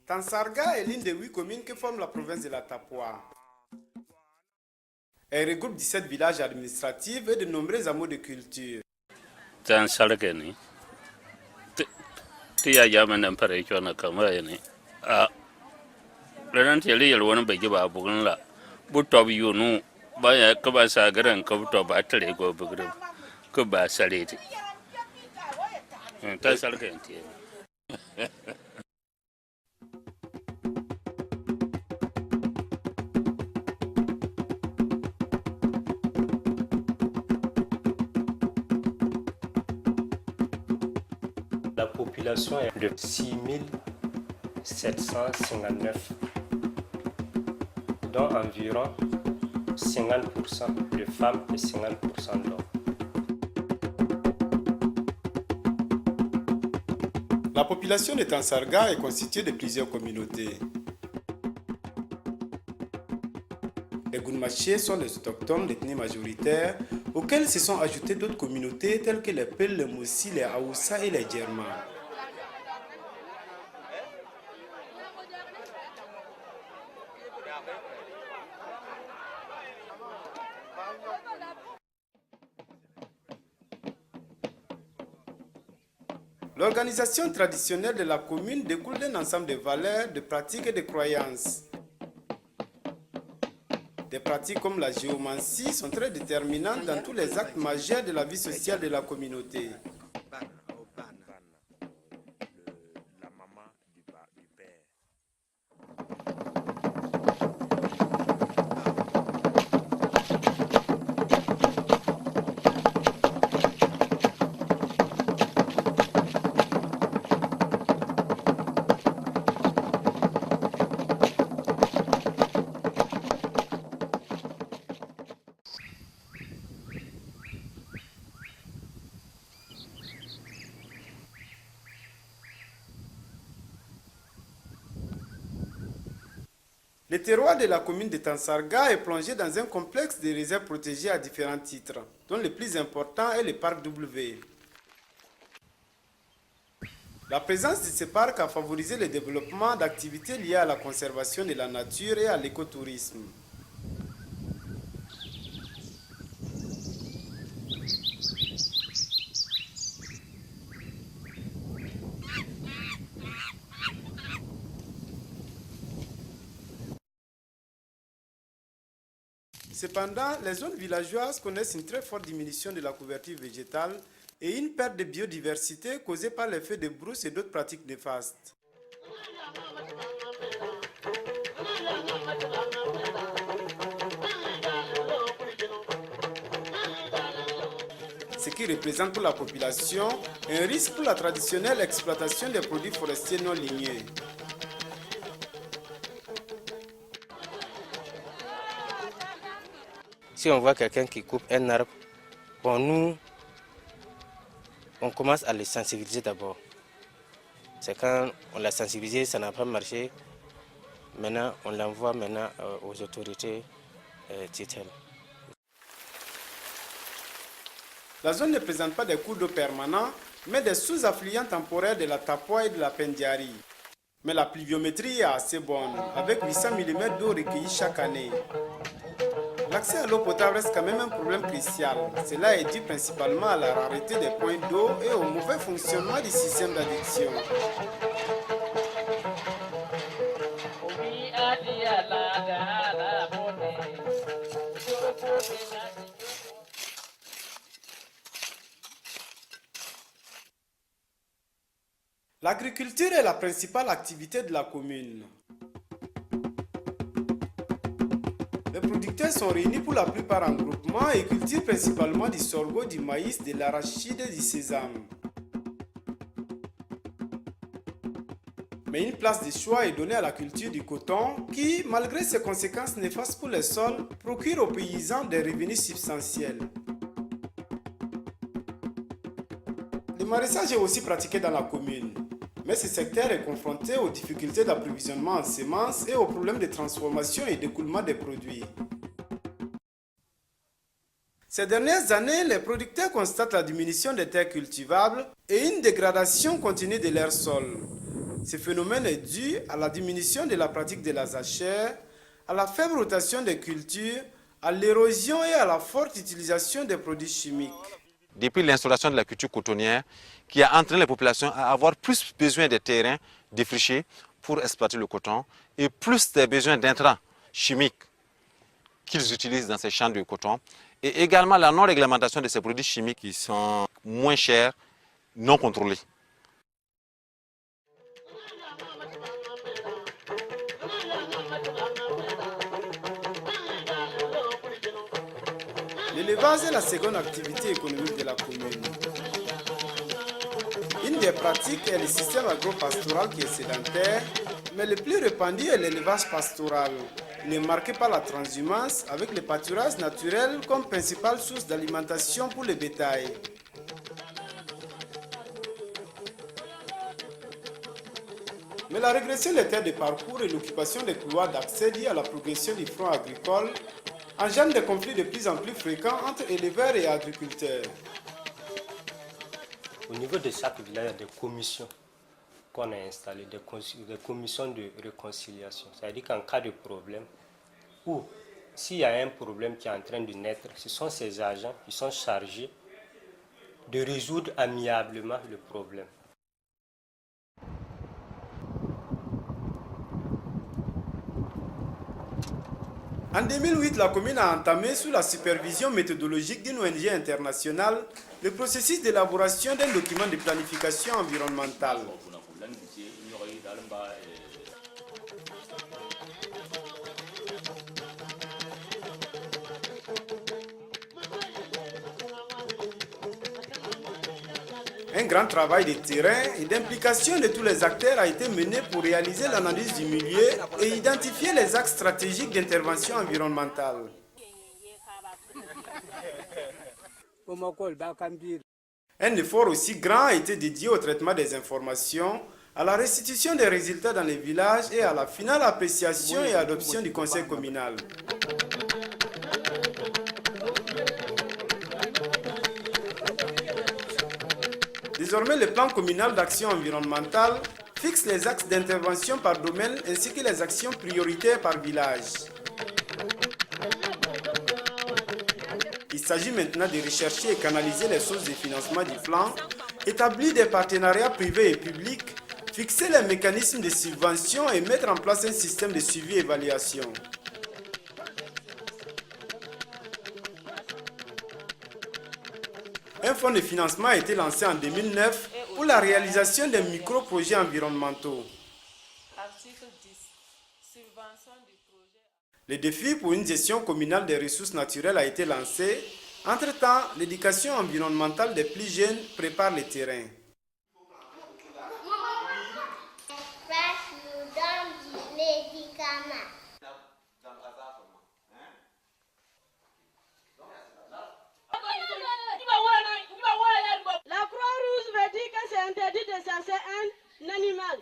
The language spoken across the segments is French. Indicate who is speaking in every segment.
Speaker 1: Tansarga est l'une des 8 communes qui forment la province de la Tapua. Elle regroupe 17 villages administratifs et de nombreux hameaux de culture.
Speaker 2: Tansarga ni tiya yaman pare chona kama ni a ranan tele yalwan bai ba bugun la buto bi yunu baya ka ba sa garan ka buto ba tare go bugun ka ba sare ti Tansarga ti.
Speaker 3: La population est de 6759, dont environ 50% de femmes et 50% d'hommes.
Speaker 1: La population de Tansarga est constituée de plusieurs communautés. Les Gounmachés sont les autochtones d'ethnie majoritaire, auxquels se sont ajoutées d'autres communautés telles que les Peuls, les Moussi, les Haoussa et les Djerma. L'organisation traditionnelle de la commune découle d'un ensemble de valeurs, de pratiques et de croyances. Des pratiques comme la géomancie sont très déterminantes dans tous les actes majeurs de la vie sociale de la communauté. Le terroir de la commune de Tansarga est plongé dans un complexe de réserves protégées à différents titres, dont le plus important est le parc W. La présence de ce parc a favorisé le développement d'activités liées à la conservation de la nature et à l'écotourisme. Cependant, les zones villageoises connaissent une très forte diminution de la couverture végétale et une perte de biodiversité causée par les feux de brousse et d'autres pratiques néfastes. Ce qui représente pour la population un risque pour la traditionnelle exploitation des produits forestiers non lignés.
Speaker 4: Si on voit quelqu'un qui coupe un arbre, bon, nous, on commence à les sensibiliser d'abord. C'est quand on l'a sensibilisé, ça n'a pas marché. Maintenant, on l'envoie aux autorités titelles.
Speaker 1: La zone ne présente pas des cours d'eau permanents, mais des sous-affluents temporaires de la Tapua et de la Pendiari. Mais la pluviométrie est assez bonne, avec 800 mm d'eau recueillie chaque année. L'accès à l'eau potable reste quand même un problème crucial. Cela est dû principalement à la rareté des points d'eau et au mauvais fonctionnement du système d'adduction. L'agriculture est la principale activité de la commune. Les producteurs sont réunis pour la plupart en groupement et cultivent principalement du sorgho, du maïs, de l'arachide et du sésame. Mais une place de choix est donnée à la culture du coton qui, malgré ses conséquences néfastes pour les sols, procure aux paysans des revenus substantiels. Le maraîchage est aussi pratiqué dans la commune, mais ce secteur est confronté aux difficultés d'approvisionnement en semences et aux problèmes de transformation et d'écoulement des produits. Ces dernières années, les producteurs constatent la diminution des terres cultivables et une dégradation continue de leurs sols. Ce phénomène est dû à la diminution de la pratique de la jachère, à la faible rotation des cultures, à l'érosion et à la forte utilisation des produits chimiques.
Speaker 5: Depuis l'instauration de la culture cotonnière, qui a entraîné les populations à avoir plus besoin de terrains défrichés pour exploiter le coton et plus des besoins d'intrants chimiques qu'ils utilisent dans ces champs de coton, et également la non-réglementation de ces produits chimiques qui sont moins chers, non contrôlés.
Speaker 1: L'élevage est la seconde activité économique de la commune. Une des pratiques est le système agro-pastoral qui est sédentaire, mais le plus répandu est l'élevage pastoral. Il est marqué par la transhumance avec le pâturage naturel comme principale source d'alimentation pour le bétail. Mais la régression des terres de parcours et l'occupation des couloirs d'accès liés à la progression du front agricole engendre des conflits de plus en plus fréquents entre éleveurs et agriculteurs.
Speaker 3: Au niveau de chaque village, il y a des commissions qu'on a installées, des commissions de réconciliation. C'est-à-dire qu'en cas de problème, ou s'il y a un problème qui est en train de naître, ce sont ces agents qui sont chargés de résoudre amiablement le problème.
Speaker 1: En 2008, la commune a entamé, sous la supervision méthodologique d'une ONG internationale, le processus d'élaboration d'un document de planification environnementale. Un grand travail de terrain et d'implication de tous les acteurs a été mené pour réaliser l'analyse du milieu et identifier les axes stratégiques d'intervention environnementale. Un effort aussi grand a été dédié au traitement des informations, à la restitution des résultats dans les villages et à la finale appréciation et adoption du conseil communal. Désormais, le plan communal d'action environnementale fixe les axes d'intervention par domaine ainsi que les actions prioritaires par village. Il s'agit maintenant de rechercher et canaliser les sources de financement du plan, établir des partenariats privés et publics, fixer les mécanismes de subvention et mettre en place un système de suivi et évaluation. Un fonds de financement a été lancé en 2009 pour la réalisation des micro-projets environnementaux. Le défi pour une gestion communale des ressources naturelles a été lancé. Entre-temps, l'éducation environnementale des plus jeunes prépare le terrain.
Speaker 6: La Croix-Rouge veut dire que c'est interdit de chasser un animal.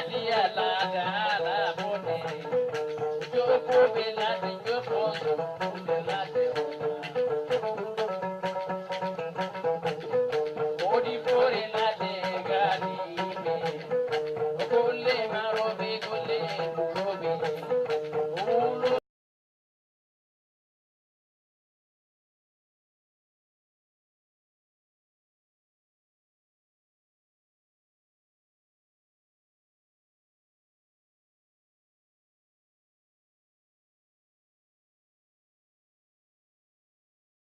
Speaker 7: diya lada